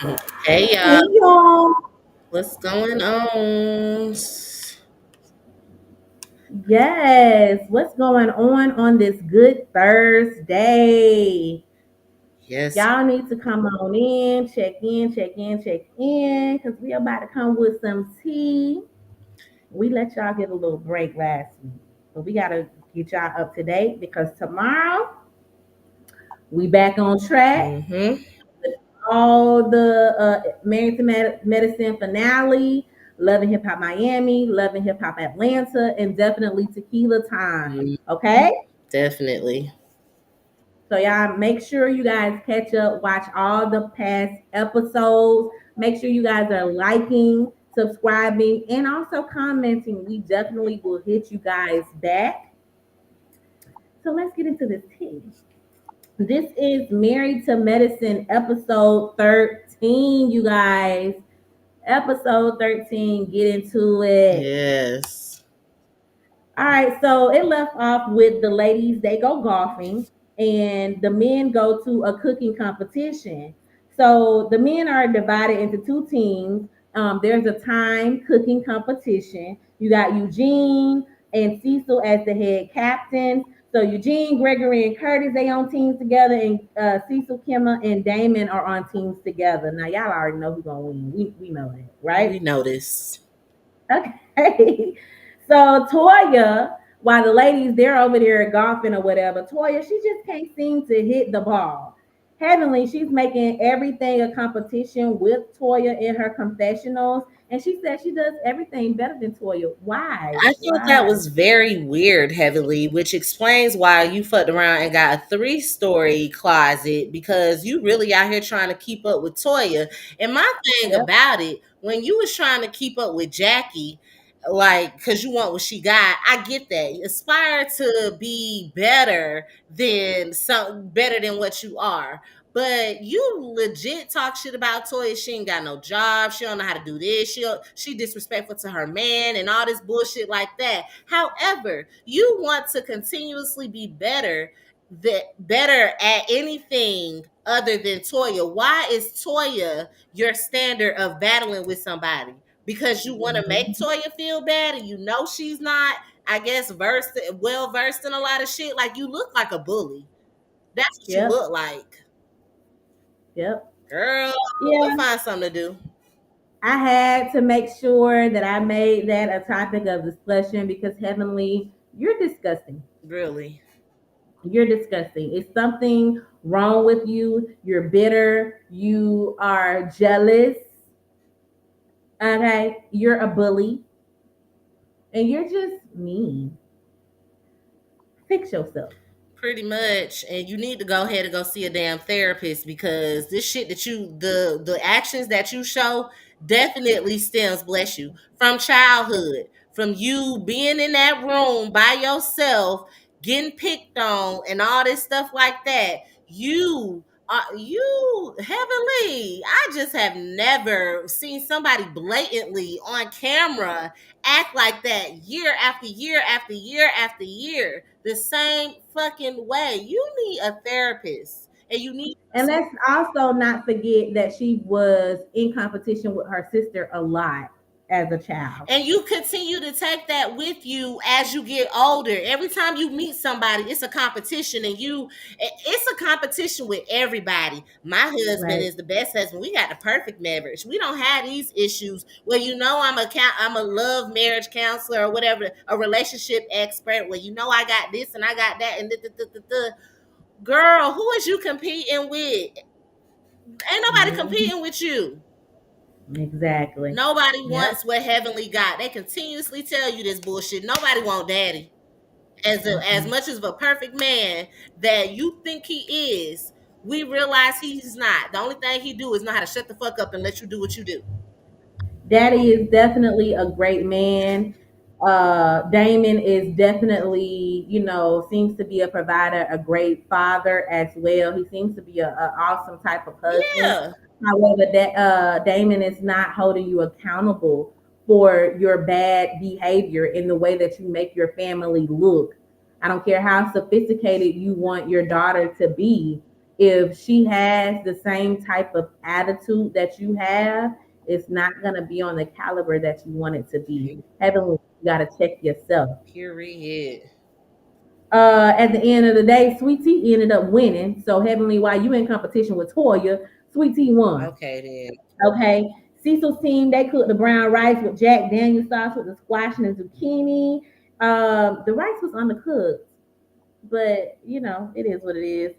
Hey y'all, Hey y'all. what's going on? Yes, what's going on this good Thursday? Yes, Y'all need to come on in, because we about to come with some tea. We let y'all get a little break last week, but we gotta get y'all up to date because tomorrow we back on track. mm-hmm. All the Married to Medicine finale, Love and Hip Hop Miami, Love and Hip Hop Atlanta, and definitely Tequila Time. Okay? Definitely. So y'all make sure you guys catch up, watch all the past episodes. Make sure you guys are liking, subscribing, and also commenting. We definitely will hit you guys back. So let's get into this tea. This is Married to Medicine episode 13, you guys. Episode 13, get into it. Yes. All right, so it left off with the ladies, they go golfing, and the men go to a cooking competition. So the men are divided into two teams. There's a time cooking competition. You got Eugene and Cecil as the head captains. So Eugene, Gregory, and Curtis, they on teams together, and Cecil, Kimma, and Damon are on teams together. Now y'all already know who's gonna win. We know that, We right? noticed. Okay. So Toya, while the ladies they're over there golfing or whatever, Toya, she just can't seem to hit the ball. Heavenly, she's making everything a competition with Toya in her confessionals. And she said she does everything better than Toya. Why? I thought that Why? was very weird, Heavenly, which explains why you fucked around and got a 3-story closet because you really out here trying to keep up with Toya. And my thing Yep. about it, when you was trying to keep up with Jackie, like, because you want what she got, I get that. You aspire to be better than what you are. But you legit talk shit about Toya. She ain't got no job. She don't know how to do this. She disrespectful to her man and all this bullshit like that. However, you want to continuously be better at anything other than Toya. Why is Toya your standard of battling with somebody? Because you want to make Toya feel bad and you know she's not, I guess, well versed in a lot of shit. Like, you look like a bully. That's what you Yep. look like. Yep. Girl, go Yeah. find something to do. I had to make sure that I made that a topic of discussion because Heavenly, you're disgusting. Really. You're disgusting. It's something wrong with you. You're bitter. You are jealous. Okay. You're a bully. And you're just mean. Fix yourself. Pretty much. And you need to go ahead and go see a damn therapist because this shit that the actions that you show definitely stems, bless you, from childhood. From you being in that room by yourself, getting picked on and all this stuff like that. You heavenly. I just have never seen somebody blatantly on camera act like that year after year after year after year the same fucking way. You need a therapist and you need And let's also not forget that she was in competition with her sister a lot as a child. and you continue to take that with you as you get older. Every time you meet somebody, it's a competition, and it's a competition with everybody. My husband Right. is the best husband. We got the perfect marriage. We don't have these issues where I'm a love marriage counselor or whatever, a relationship expert. Where I got this and I got that and girl, who is you competing with? Ain't nobody Mhm. competing with you. Exactly. Nobody Yep. wants what Heavenly got. They continuously tell you this bullshit. Nobody want daddy. As Mm-mm. much as a perfect man that you think he is, we realize he's not. The only thing he do is know how to shut the fuck up and let you do what you do. Daddy is definitely a great man. Damon is definitely, seems to be a provider, a great father as well. He seems to be a awesome type of husband. Yeah. However, that Damon is not holding you accountable for your bad behavior in the way that you make your family look. I don't care how sophisticated you want your daughter to be. if she has the same type of attitude that you have, it's not gonna be on the caliber that you want it to be. Heavenly, you gotta check yourself. Period. At the end of the day, Sweet Tea ended up winning. So Heavenly, while you in competition with Toya, Sweet Tea won. Okay then. Okay. Cecil's team, they cooked the brown rice with Jack Daniel sauce with the squash and the zucchini. The rice was undercooked, but you know, it is what it is.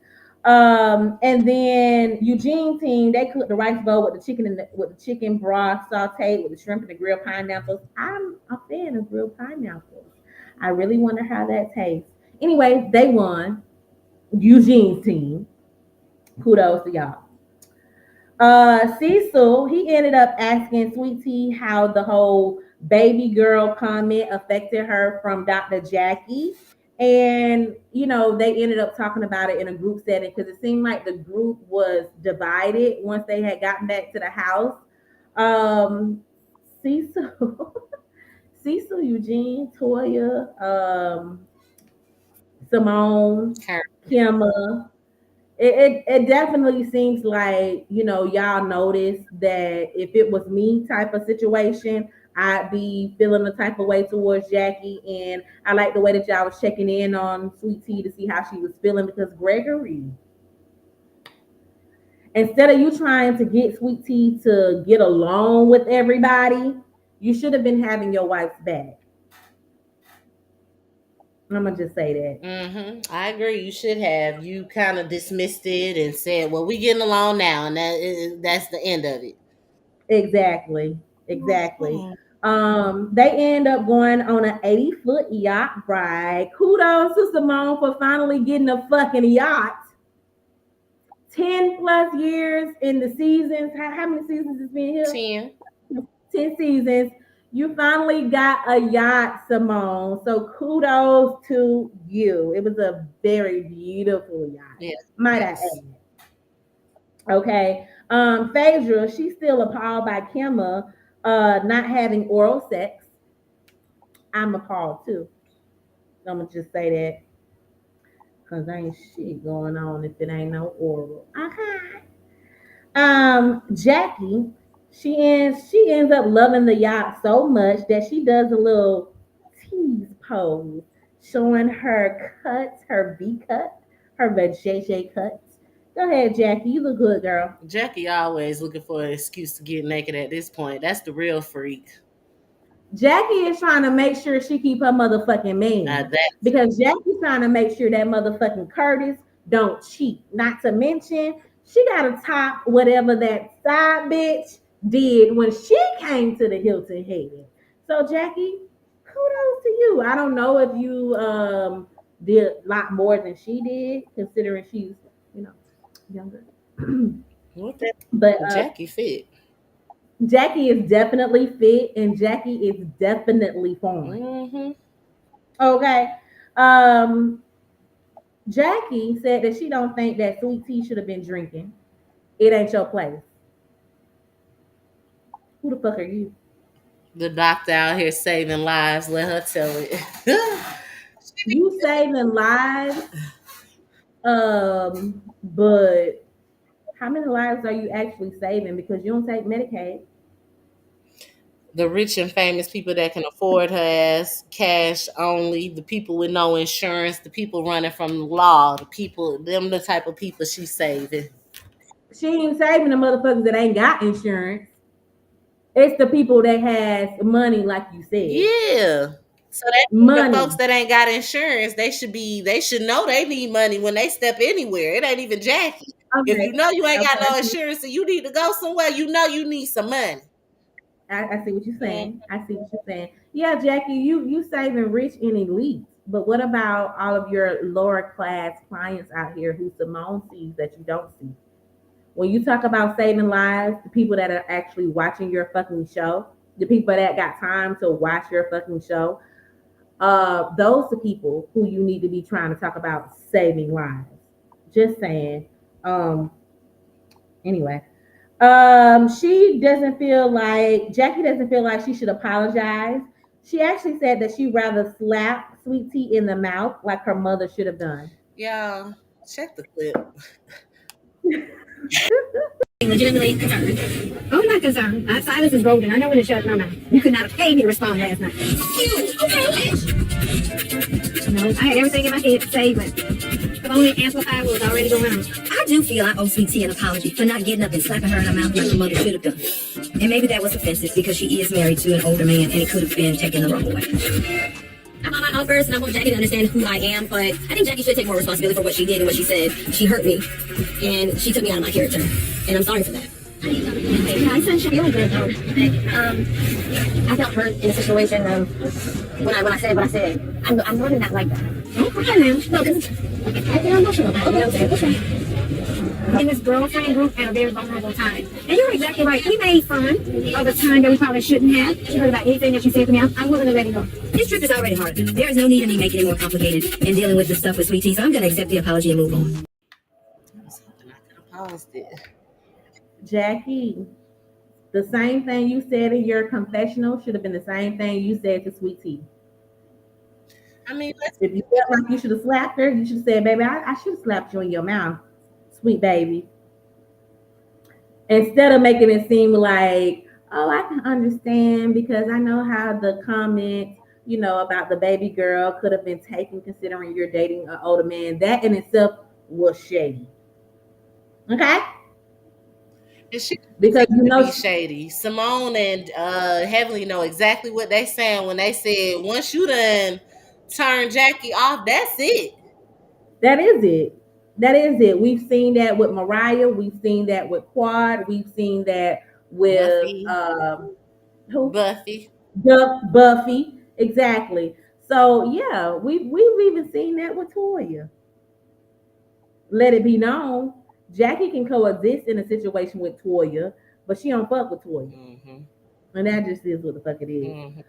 And then Eugene team, they cooked the rice bowl with the chicken and with the chicken broth sauteed with the shrimp and the grilled pineapples. I'm a fan of grilled pineapples. I really wonder how that tastes. Anyway, they won. Eugene's team. Kudos to y'all. Cecil, he ended up asking Sweet Tea how the whole baby girl comment affected her from Dr. Jackie. And, you know, they ended up talking about it in a group setting because it seemed like the group was divided once they had gotten back to the house. Um, Cecil, Cecil, Eugene, Toya, Simone, Kimma, it definitely seems like, you know, y'all noticed that if it was me type of situation, I'd be feeling the type of way towards Jackie. And I like the way that y'all was checking in on Sweet Tea to see how she was feeling because Gregory, instead of you trying to get Sweet Tea to get along with everybody, you should have been having your wife's back. I'm gonna just say that. I agree. You should have. You kind of dismissed it and said, "Well, we getting along now," and that's the end of it. Exactly. Exactly. They end up going on an 80-foot yacht ride. Kudos to Simone for finally getting a fucking yacht. 10 plus years in the seasons. How many seasons has been here? 10. 10 seasons. You finally got a yacht, Simone. So kudos to you. It was a very beautiful yacht. Yes. Might I add. Okay. Phaedra, she's still appalled by Kimma not having oral sex. I'm appalled too. I'm gonna just say that because ain't shit going on if it ain't no oral. Okay. Jackie, she ends up loving the yacht so much that she does a little tease pose, showing her cuts, her V cut, her JJ cuts. Go ahead, Jackie. You look good, girl. Jackie always looking for an excuse to get naked at this point. That's the real freak. Jackie is trying to make sure she keep her motherfucking man because Jackie's trying to make sure that motherfucking Curtis don't cheat. Not to mention, she got to top whatever that side bitch did when she came to the Hilton Head. So Jackie, kudos to you. I don't know if you did a lot more than she did, considering she's, you know, younger. But Jackie fit. Jackie is definitely fit, and Jackie is definitely fine. Okay. Jackie said that she don't think that Sweet Tea should have been drinking. It ain't your place. Who the fuck are you? The doctor out here saving lives. Let her tell it. You saving lives, but how many lives are you actually saving? Because you don't take Medicaid. The rich and famous people that can afford her ass, cash only, the people with no insurance, the people running from the law, them the type of people she's saving. She ain't saving the motherfuckers that ain't got insurance. It's the people that has money, like you said. Yeah. So that the folks that ain't got insurance, they should know they need money when they step anywhere. It ain't even Jackie. Okay. If you know you ain't got no insurance and you need to go somewhere, you know you need some money. I see what you're saying. I see what you're saying. Yeah, Jackie, you saving rich and elite. But what about all of your lower class clients out here who Simone sees that you don't see? When you talk about saving lives, the people that are actually watching your fucking show, the people that got time to watch your fucking show, those are the people who you need to be trying to talk about saving lives. Just saying. Anyway. Jackie doesn't feel like she should apologize. She actually said that she'd rather slap Sweet Tea in the mouth like her mother should have done. Yeah, check the clip. Legitimately concerned. Oh, I'm not concerned. Silence is golden. I know when to shut my mouth. You could not have paid me to respond last night. Okay. No, I had everything in my head to say, but the only amplifier was already going on. I do feel I owe Sweet Tea an apology for not getting up and slapping her in her mouth like her mother should have done. And maybe that was offensive because she is married to an older man and it could have been taken the wrong way. I'm on my own first, and I want Jackie to understand who I am, but I think Jackie should take more responsibility for what she did and what she said. She hurt me, and she took me out of my character, and I'm sorry for that. I said she feeling good though. I felt hurt in a situation when I said what I said. I'm normally not like that. Don't cry now. No, because I get emotional about it. You know what I'm saying? Okay. In this girlfriend group at a very vulnerable time. And you're exactly right. We made fun of the time that we probably shouldn't have. She heard about anything that you said to me. I'm willing to let it go. This trip is already hard. There is no need of me making it more complicated and dealing with this stuff with Sweet Tea, so I'm going to accept the apology and move on. I was hoping I could have paused it. Jackie, the same thing you said in your confessional should have been the same thing you said to Sweet Tea. I mean, if you felt like you should have slapped her, you should have said, baby, I should have slapped you in your mouth, sweet baby. Instead of making it seem like, oh, I can understand because I know how the comment, about the baby girl could have been taken considering you're dating an older man. That in itself was shady. Okay? Because be shady. Simone and Heavenly know exactly what they saying when they said once you done turn Jackie off, that's it. That is it. That is it. We've seen that with Mariah. We've seen that with Quad. We've seen that with who? Buffy. Buffy. Exactly. So yeah, we've even seen that with Toya. Let it be known, Jackie can coexist in a situation with Toya, but she don't fuck with Toya. Mm-hmm. And that just is what the fuck it is. Mm-hmm.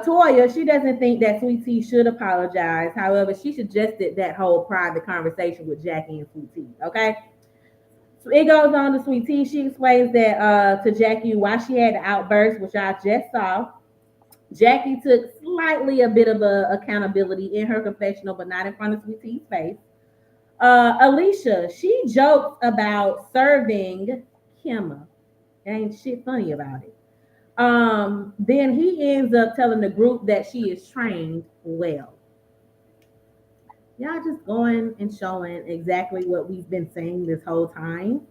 Toya, she doesn't think that Sweet Tea should apologize. However, she suggested that whole private conversation with Jackie and Sweet Tea. Okay. So it goes on to Sweet Tea. She explains that to Jackie why she had the outburst, which I just saw. Jackie took slightly a bit of accountability in her confessional, but not in front of Sweet Tea's face. Alicia, she joked about serving Kimma. Ain't shit funny about it. Then he ends up telling the group that she is trained well. Y'all just going and showing exactly what we've been saying this whole time.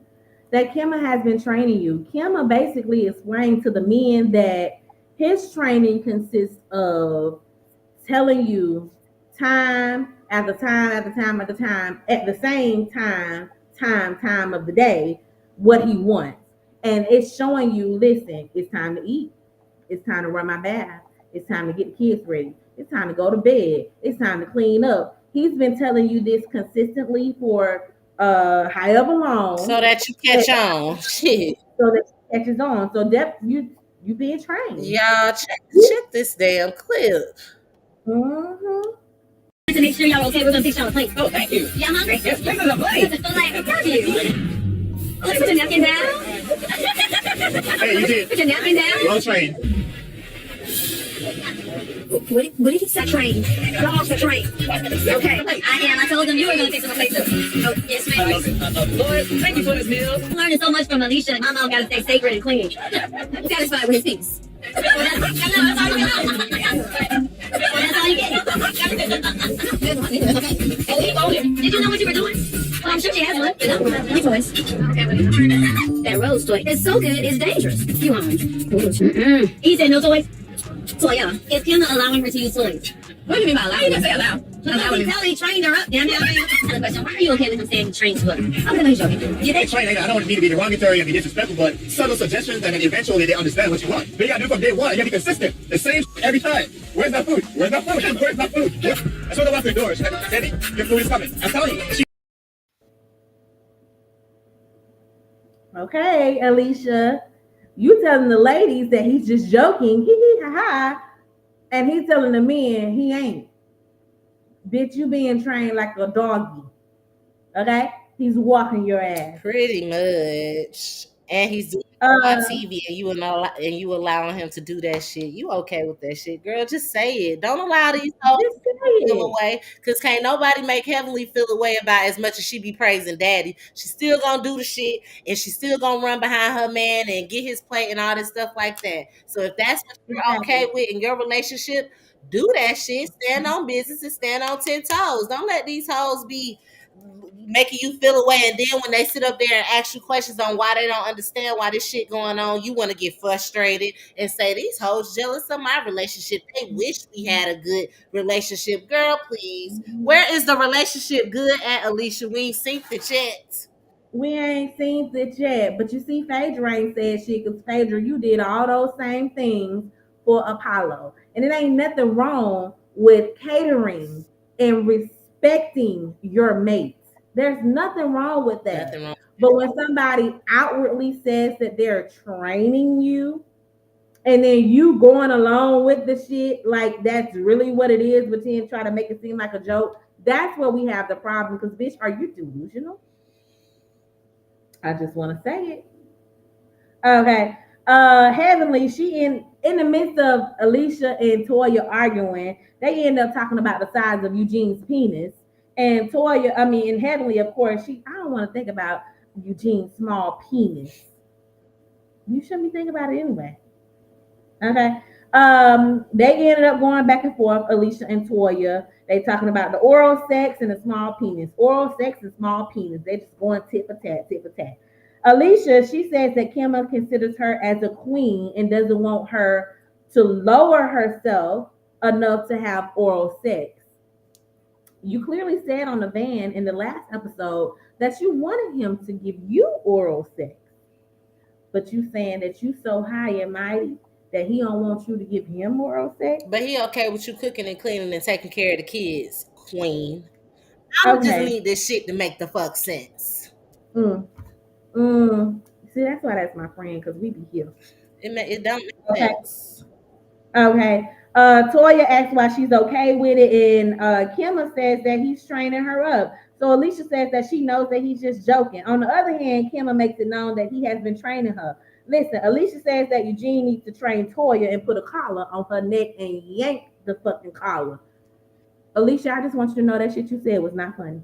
That Kimma has been training you. Kimma basically explained to the men that his training consists of telling you time after time after time after time at the same time of the day what he wants. And it's showing you, listen, it's time to eat. It's time to run my bath. It's time to get the kids ready. It's time to go to bed. It's time to clean up. He's been telling you this consistently for however long. So that you catch on. Shit. So that you catches on. So that you being trained. Y'all check this damn clip. Mm-hmm. To make sure y'all okay, we're gonna fix y'all a plate. Oh, thank you. Yeah, Mom. Yes, this is a plate. It's a fillet. I love you. Let's put your napkin down. Hey, you did. Put your napkin down. Well trained. What did he say? Train. Go off the train. Okay. I am. I told them you were going to fix my plate too. Oh, yes, ma'am. Lord, thank you for this meal. I'm learning so much from Alicia. My mom got to stay sacred and clean. I'm satisfied with his peace. That's all you get. Did you know what you were doing? Well, I'm sure she has one. Any choice. That rose toy is so good, it's dangerous. You aren't. He said no toys. Toya, is Kimma allowing her to use toys? What do you mean by allowing? You say allow. He trained her up. Damn it. Another question. Why are you okay with him saying he trained her? I'm going to show you. They train. I don't want to be derogatory and be disrespectful, but subtle suggestions, and then eventually they understand what you want. But you got to do from day one. You got to be consistent. The same every time. Where's that food? Where's that food? Where's that food? That's what I lock the doors. Steady. Your food is coming. I'm telling you. Okay, Alicia. You telling the ladies that he's just joking, hee ha ha, and he's telling the men he ain't. Bitch, you being trained like a doggy. Okay? He's walking your ass. Pretty much. And he's doing on Uh, TV and you allowing him to do that shit. You okay with that shit, girl? Just say it. Don't allow these hoes just to say feel it. away, because can't nobody make Heavenly feel away about as much as she be praising Daddy. She's still gonna do the shit, and she's still gonna run behind her man and get his plate and all this stuff like that. So if that's what you're okay Exactly. with in your relationship, do that shit. Stand on business and stand on 10 toes. Don't let these hoes be making you feel away, and then when they sit up there and ask you questions on why they don't understand why this shit going on, you want to get frustrated and say these hoes jealous of my relationship. They wish we had a good relationship. Girl, please. Where is the relationship good at, Alicia? We ain't synced it yet. We ain't seen it yet, but you see, Phaedra ain't said shit because Phaedra, you did all those same things for Apollo. And it ain't nothing wrong with catering and respecting your mates. There's nothing wrong with that. Nothing wrong. But when somebody outwardly says that they're training you and then you going along with the shit like that's really what it is, but then try to make it seem like a joke, that's where we have the problem. Because, bitch, are you delusional? I just want to say it. Okay. Heavenly, she in the midst of Alicia and Toya arguing, they end up talking about the size of Eugene's penis. And and Heavenly, of course, I don't want to think about Eugene's small penis. You shouldn't be thinking about it anyway. Okay. They ended up going back and forth, Alicia and Toya. They talking about the oral sex and the small penis. Oral sex and small penis. They just going tit for tat, tit for tat. Alicia, she says that Kimma considers her as a queen and doesn't want her to lower herself enough to have oral sex. You clearly said on the van in the last episode that you wanted him to give you oral sex, but you saying that you so high and mighty that he don't want you to give him oral sex. But he okay with you cooking and cleaning and taking care of the kids, queen. I just Okay. need this shit to make the fuck sense. Mm. Mm. See, that's why that's my friend, because we be here. It don't make Okay. sense. Okay. Toya asks why she's okay with it, and Kimma says that he's training her up. So Alicia says that she knows that he's just joking. On the other hand, Kimma makes it known that he has been training her. Listen, Alicia says that Eugene needs to train Toya and put a collar on her neck and yank the fucking collar. Alicia, I just want you to know that shit you said was not funny.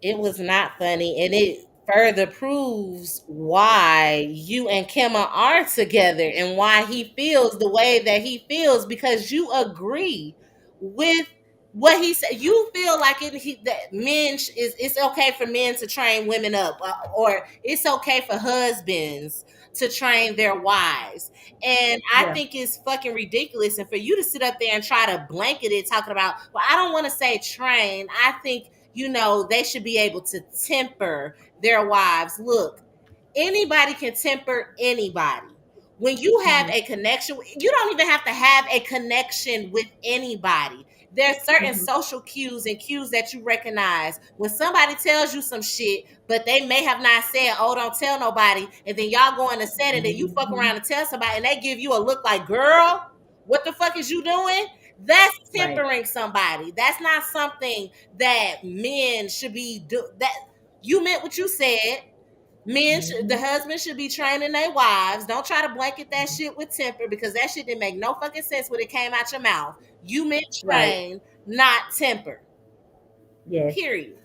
It was not funny, and it further proves why you and Kimma are together and why he feels the way that he feels, because you agree with what he said. You feel like that it's okay for men to train women up, or it's okay for husbands to train their wives. And I think it's fucking ridiculous. And for you to sit up there and try to blanket it talking about, well, I don't want to say train. I think, they should be able to temper their wives. Look, anybody can temper anybody. When you have a connection, you don't even have to have a connection with anybody. There's certain social cues and cues that you recognize. When somebody tells you some shit, but they may have not said, oh, don't tell nobody, and then y'all go in the set and then you fuck around and tell somebody and they give you a look like, girl, what the fuck is you doing? That's tempering somebody. That's not something that men should be do. That you meant what you said. Men, the husband should be training their wives. Don't try to blanket that shit with temper, because that shit didn't make no fucking sense when it came out your mouth. You meant train, not temper. Yes. Period.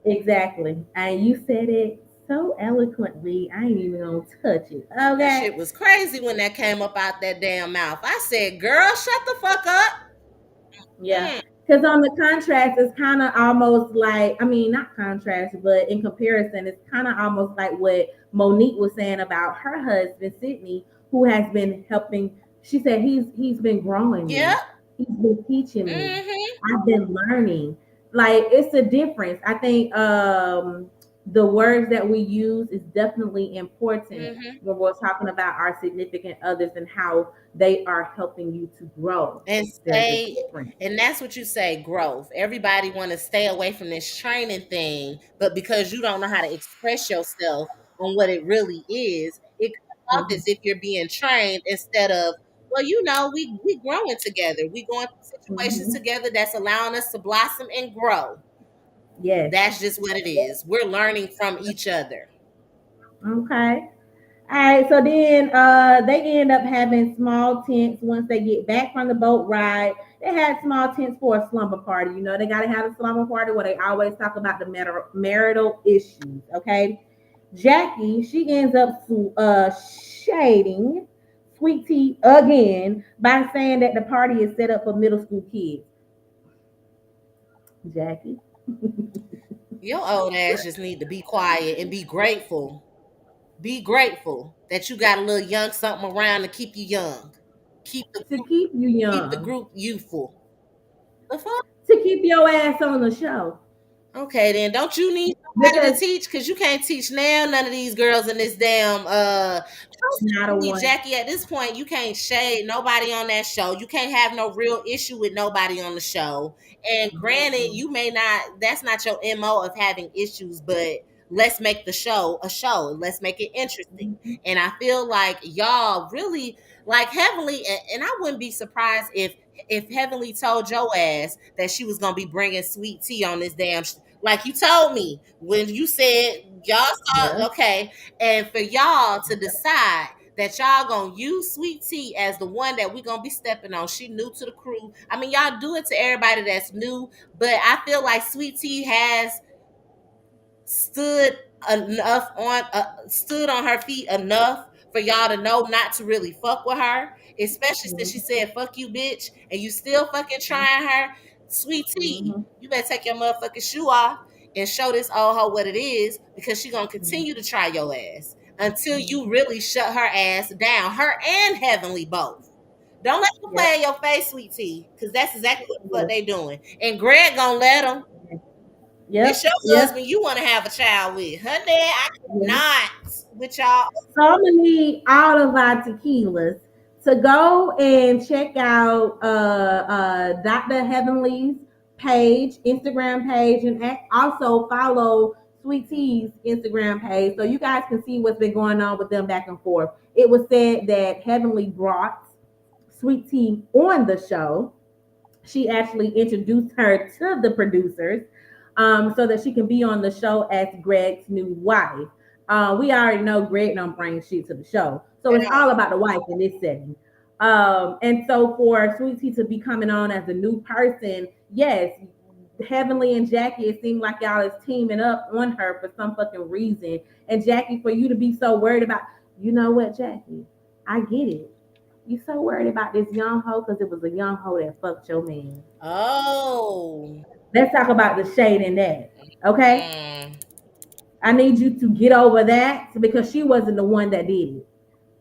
Exactly. And you said it so eloquently, I ain't even gonna touch it. Okay. That shit was crazy when that came up out that damn mouth. I said, girl, shut the fuck up. Yeah. Because on the contrast, it's kind of almost like, not contrast, but in comparison, it's kind of almost like what Monique was saying about her husband, Sydney, who has been helping. She said he's been growing me. Yeah. He's been teaching me. I've been learning. Like, it's a difference. I think the words that we use is definitely important when we're talking about our significant others and how they are helping you to grow. And that's what you say, growth. Everybody want to stay away from this training thing, but because you don't know how to express yourself on what it really is, it comes off as if you're being trained instead of, well, we growing together. We going through situations together that's allowing us to blossom and grow. Yes. That's just what it is. We're learning from each other. Okay. All right, so then they end up having small tents once they get back from the boat ride. They had small tents for a slumber party. You know, they got to have a slumber party where they always talk about the marital issues. Okay, Jackie, she ends up shading Sweet Tea again by saying that the party is set up for middle school kids. Jackie. Your old ass just need to be quiet and be grateful. Be grateful that you got a little young something around to keep you young. Keep the To group, keep you keep the young, group youthful. The fuck? to keep your ass on the show. Okay, then don't you need somebody to Because teach? Cause you can't teach now none of these girls in this damn not a one. Jackie, at this point, you can't shade nobody on that show. You can't have no real issue with nobody on the show. And granted, you may not, that's not your MO of having issues, but let's make the show a show. Let's make it interesting. And I feel like y'all really like Heavenly, and I wouldn't be surprised if Heavenly told your ass that she was gonna be bringing Sweet Tea on this damn like you told me when you said y'all Yeah. saw okay, and for y'all to decide that y'all gonna use Sweet Tea as the one that we gonna be stepping on. She new to the crew. I mean, y'all do it to everybody that's new, but I feel like Sweet Tea has stood enough on stood on her feet enough for y'all to know not to really fuck with her, especially since she said fuck you bitch and you still fucking trying her. Sweet Tea, Mm-hmm. you better take your motherfucking shoe off and show this old hoe what it is, because she gonna continue to try your ass until you really shut her ass down, her and Heavenly both. Don't let them play in your face, Sweet Tea, because that's exactly what the fuck they doing. And Greg gonna let them. This Yep. your Yep. husband you want to have a child with. Her dad, I Yep. cannot with y'all. So I'm gonna need all of our tequilas to go and check out Dr. Heavenly's page, Instagram page, and also follow Sweet Tea's Instagram page so you guys can see what's been going on with them back and forth. It was said that Heavenly brought Sweet Tea on the show. She actually introduced her to the producers so that she can be on the show as Greg's new wife. We already know Greg don't bring shit to the show, so it's all about the wife in this setting. And so for Sweet Tea to be coming on as a new person, yes, Heavenly and Jackie, it seemed like y'all is teaming up on her for some fucking reason. And Jackie, for you to be so worried about, you know what, Jackie, I get it. You so worried about this young hoe because it was a young hoe that fucked your man. Oh. Let's talk about the shade in that. Okay? Mm. I need you to get over that because she wasn't the one that did it.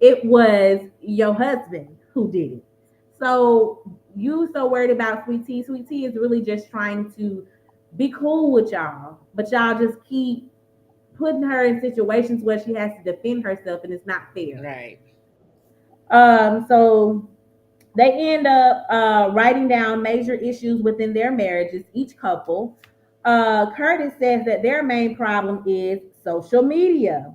It was your husband who did it. So you so worried about Sweet Tea. Sweet Tea is really just trying to be cool with y'all, but y'all just keep putting her in situations where she has to defend herself, and it's not fair. Right. So they end up writing down major issues within their marriages, each couple. Curtis says that their main problem is social media.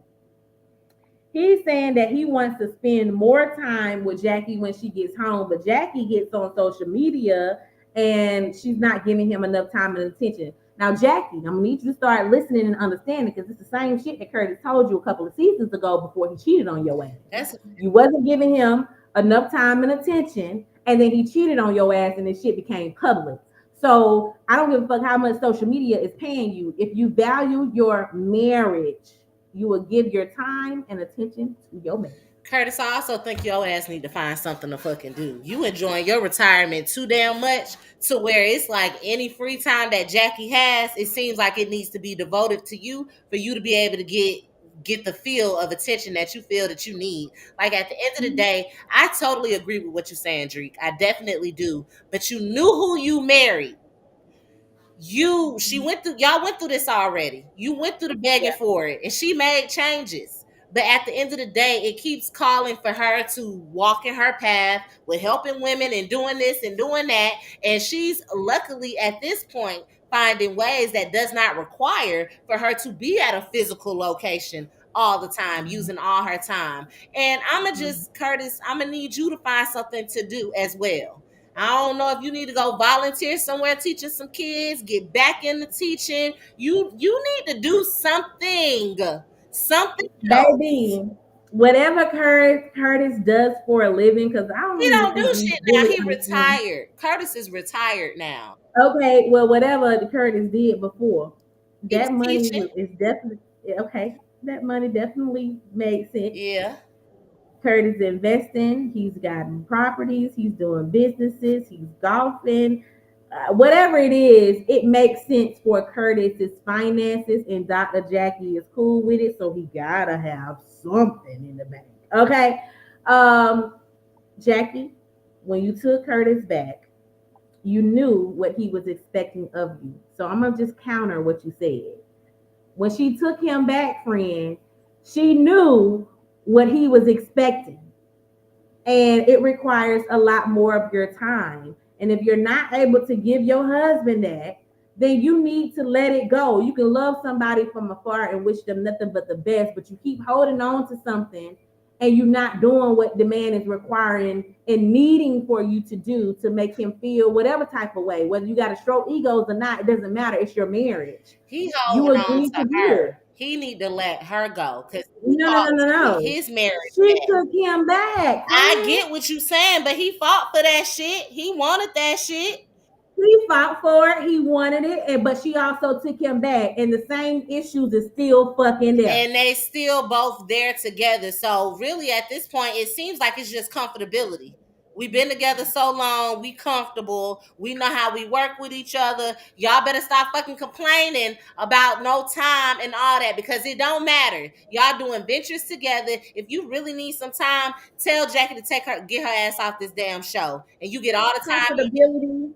He's saying that he wants to spend more time with Jackie when she gets home, but Jackie gets on social media and she's not giving him enough time and attention. Now, Jackie, I'm gonna need you to start listening and understanding because it's the same shit that Curtis told you a couple of seasons ago before he cheated on your ass. You wasn't giving him enough time and attention, and then he cheated on your ass, and this shit became public. So I don't give a fuck how much social media is paying you. If you value your marriage, you will give your time and attention to your man. Curtis, I also think your ass need to find something to fucking do. You enjoying your retirement too damn much to where it's like any free time that Jackie has, it seems like it needs to be devoted to you for you to be able to get the feel of attention that you feel that you need. Like at the end of the day, I totally agree with what you're saying, Dreek. I definitely do. But you knew who you married. Y'all went through this already. You went through the begging for it, and she made changes. But at the end of the day, it keeps calling for her to walk in her path with helping women and doing this and doing that. And she's luckily at this point finding ways that does not require for her to be at a physical location all the time, using all her time. And Curtis, I'm gonna need you to find something to do as well. I don't know if you need to go volunteer somewhere teaching some kids, get back into teaching. You need to do something. Something. Baby, whatever Curtis does for a living, because I don't He even don't think do we shit now. really He understand. retired. Curtis is retired now. Okay, well, whatever the Curtis did before, He was that money teaching. is definitely okay. That money definitely made sense. Yeah. Curtis investing. He's gotten properties. He's doing businesses. He's golfing. Whatever it is, it makes sense for Curtis's finances, and Dr. Jackie is cool with it, so he gotta have something in the bank. Okay, um, Jackie, when you took Curtis back, you knew what he was expecting of you. So I'm gonna just counter what you said. When she took him back, friend, she knew what he was expecting. And it requires a lot more of your time. And if you're not able to give your husband that, then you need to let it go. You can love somebody from afar and wish them nothing but the best, but you keep holding on to something and you're not doing what the man is requiring and needing for you to do to make him feel whatever type of way. Whether you got to stroke egos or not, it doesn't matter. It's your marriage. He You holding on agreed to to do it. her. He need to let her go because he No, no, fought no, no, to get no. his marriage She back. took him back, I friend. get what you saying, but he fought for that shit. He wanted that shit. He fought for it. He wanted it, but she also took him back, and the same issues is still fucking there. And they still both there together. So really at this point, it seems like it's just comfortability. We've been together so long, we comfortable, we know how we work with each other. Y'all better stop fucking complaining about no time and all that because it don't matter. Y'all doing ventures together. If you really need some time, tell Jackie to get her ass off this damn show. And you get all the time you need.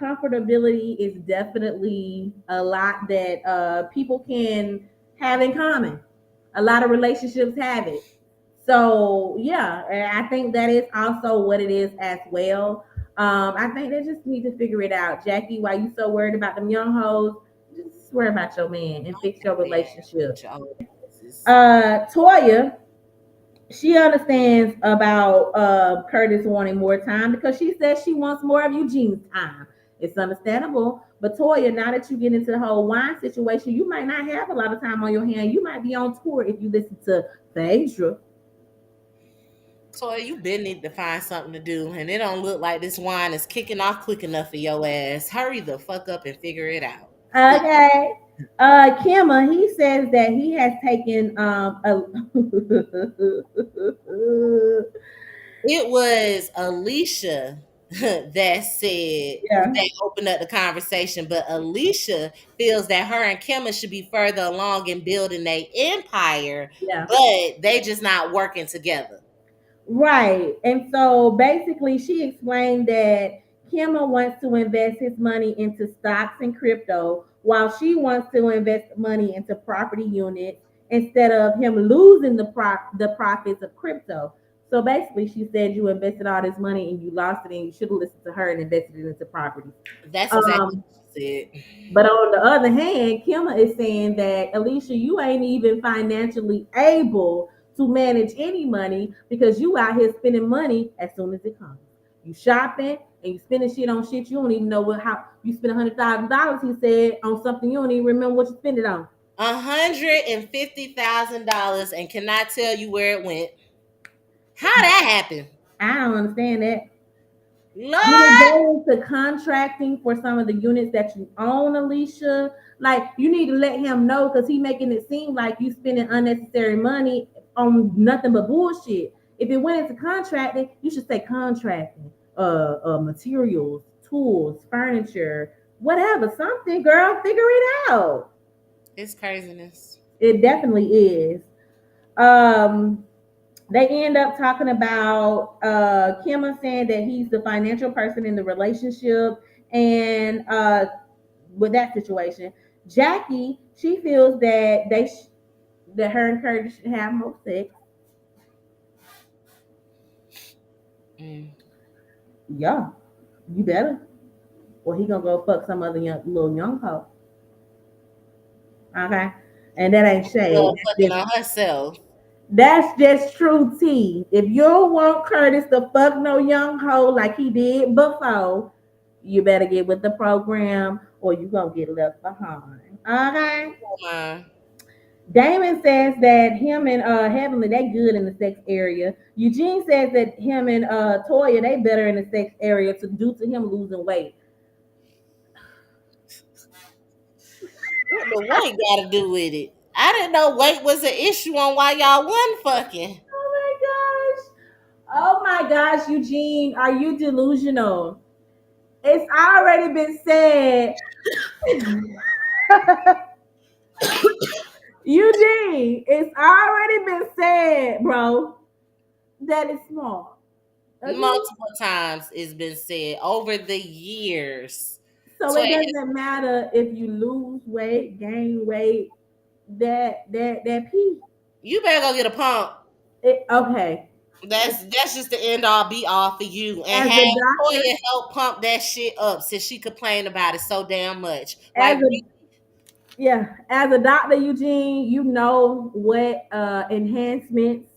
Comfortability is definitely a lot that people can have in common. A lot of relationships have it. So yeah, and I think that is also what it is as well. I think they just need to figure it out. Jackie, why you so worried about them young hoes? Just worry about your man and fix your relationship. Toya, she understands about Curtis wanting more time because she says she wants more of Eugene's time. It's understandable. But Toya, now that you get into the whole wine situation, you might not have a lot of time on your hand. You might be on tour if you listen to Phaedra. So you been need to find something to do, and it don't look like this wine is kicking off quick enough for your ass. Hurry the fuck up and figure it out. Okay. Kimma, he says that he has taken a It was Alicia that said yeah, they opened up the conversation, but Alicia feels that her and Kimma should be further along in building their empire, yeah. but they just not working together. Right. And so basically she explained that Kimma wants to invest his money into stocks and crypto while she wants to invest money into property units instead of him losing the profits of crypto. So basically she said you invested all this money and you lost it and you should have listened to her and invested it into property. That's exactly what she said. But on the other hand, Kimma is saying that Alicia, you ain't even financially able to manage any money because you out here spending money as soon as it comes. You shopping and you spending shit on shit you don't even know how you spend $100,000. He said on something you don't even remember what you spent it on. $150,000 and cannot tell you where it went. How that happened? I don't understand that. Lord. Did it go into contracting for some of the units that you own, Alicia? Like you need to let him know because he making it seem like you spending unnecessary money on nothing but bullshit. If it went into contracting, you should say contracting, materials, tools, furniture, whatever, something, girl, figure it out. It's craziness. It definitely is. They end up talking about Kimma saying that he's the financial person in the relationship, and with that situation, Jackie, she feels that that her and Curtis should have more sex. Yeah, you better, or he gonna go fuck some other little young hoe. Okay, and that ain't shade. Fucking on herself. That's just true tea. If you don't want Curtis to fuck no young hoe like he did before, you better get with the program or you gonna get left behind. Okay. Damon says that him and Heavenly they good in the sex area. Eugene says that him and Toya they better in the sex area due to him losing weight. What the weight got to do with it? I didn't know weight was an issue on why y'all wasn't fucking. Oh my gosh, Eugene, are you delusional? It's already been said. Eugene, it's already been said, bro, that it's small. Okay? Multiple times it's been said over the years. So So it doesn't matter if you lose weight, gain weight, that pee. you better go get a pump. Okay. That's just the end all be all for you. And As have a doctor, Toya help pump that shit up since she complained about it so damn much. as Like as a doctor, Eugene, you know what enhancements,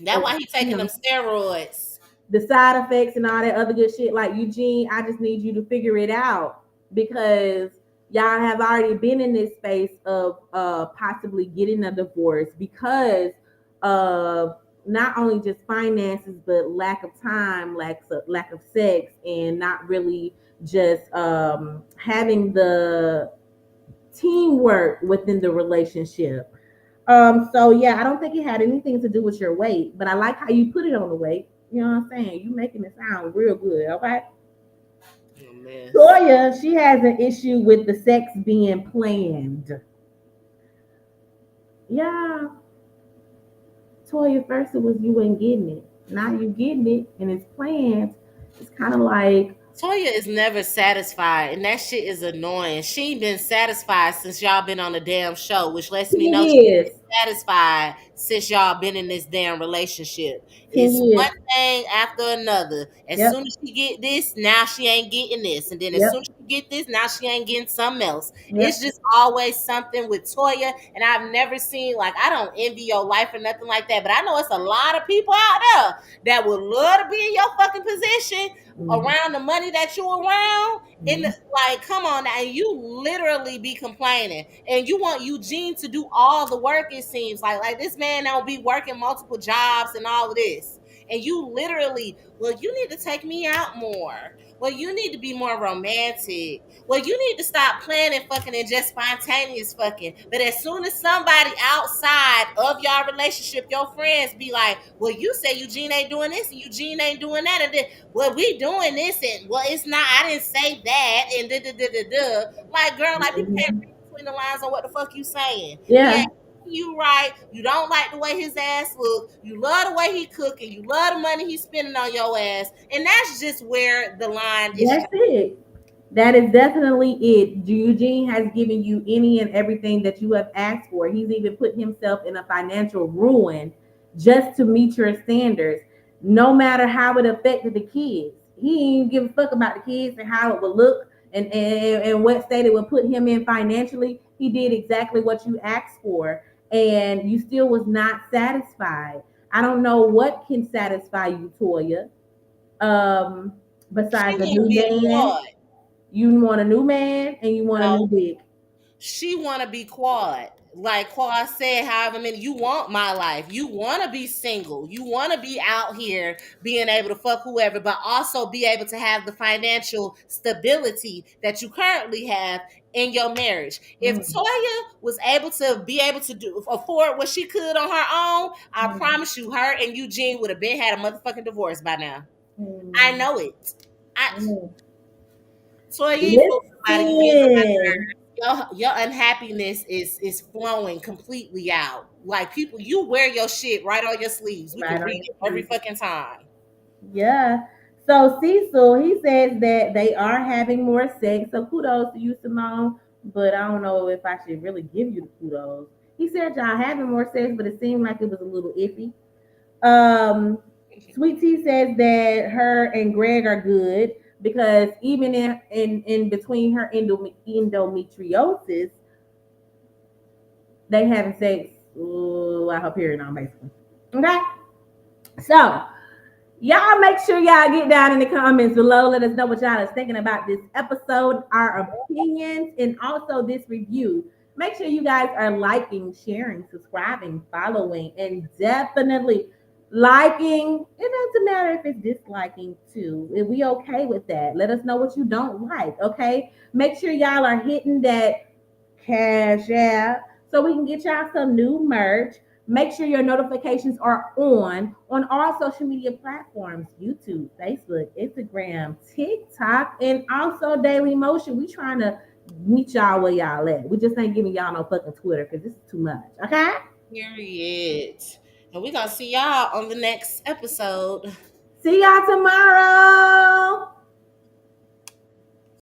that's why he taking them steroids. the side effects and all that other good shit. Like Eugene, I just need you to figure it out because y'all have already been in this space of possibly getting a divorce because of not only just finances but lack of time, lack of sex, and not really just having the teamwork within the relationship. So yeah, I don't think it had anything to do with your weight, but I like how you put it on the weight. You know what I'm saying? You making it sound real good, okay? Oh, man. Toya, she has an issue with the sex being planned. Yeah. Toya, first it was you ain't getting it. Now you getting it and it's planned. It's kind of like Toya is never satisfied, and that shit is annoying. She ain't been satisfied since y'all been on the damn show, which lets me 10 know years. she's satisfied since y'all been in this damn relationship. 10 It's years. one thing after another. As Yep. soon as she get this, now she ain't getting this, and then as Yep. soon as she get this, now she ain't getting something else. Yep. It's just always something with Toya, and I've never seen like I don't envy your life or nothing like that, but I know it's a lot of people out there that would love to be in your fucking position. Around the money that you around, and like, come on now, and you literally be complaining, and you want Eugene to do all the work. It seems like this man don't be working multiple jobs and all of this, and you literally, well, you need to take me out more. Well, you need to be more romantic. Well, you need to stop planning fucking and just spontaneous fucking. But as soon as somebody outside of your relationship, your friends be like, well, you say Eugene ain't doing this and Eugene ain't doing that. And then, well, we doing this and, well, it's not, I didn't say that. And da. Like, girl, like people can't read between the lines on what the fuck you saying. Yeah. You right. You don't like the way his ass look. You love the way he cook, and you love the money he's spending on your ass. And that's just where the line is. That's it. That is definitely it. Eugene has given you any and everything that you have asked for. He's even put himself in a financial ruin just to meet your standards, no matter how it affected the kids. He didn't give a fuck about the kids and how it would look and what state it would put him in financially. He did exactly what you asked for, and you still was not satisfied. I don't know what can satisfy you, Toya. Besides a new man. You want a new man and you want a new dick. She want to be quad. Like Quad said, however many, you want my life. You want to be single. You want to be out here being able to fuck whoever, but also be able to have the financial stability that you currently have in your marriage. If Toya was able to afford what she could on her own, I promise you, her and Eugene would have been had a motherfucking divorce by now. I know it. Toya, your unhappiness is flowing completely out. Like people, you wear your shit right on your sleeves. We can read it every fucking time. Yeah. So Cecil, he says that they are having more sex. So kudos to you, Simone. But I don't know if I should really give you the kudos. He said y'all having more sex, but it seemed like it was a little iffy. Sweet Tea says that her and Greg are good because even in between her endometriosis, they having sex while her period on, basically. Okay, so y'all make sure y'all get down in the comments below. Let us know what y'all is thinking about this episode, our opinions, and also this review. Make sure you guys are liking, sharing, subscribing, following, and definitely liking. It doesn't matter if it's disliking too. If we okay with that, let us know what you don't like. Okay. Make sure y'all are hitting that Cash App so we can get y'all some new merch. Make sure your notifications are on all social media platforms: YouTube, Facebook, Instagram, TikTok, and also Daily Motion. We trying to meet y'all where y'all at. We just ain't giving y'all no fucking Twitter because this is too much. Okay? Period. And we gonna see y'all on the next episode. See y'all tomorrow.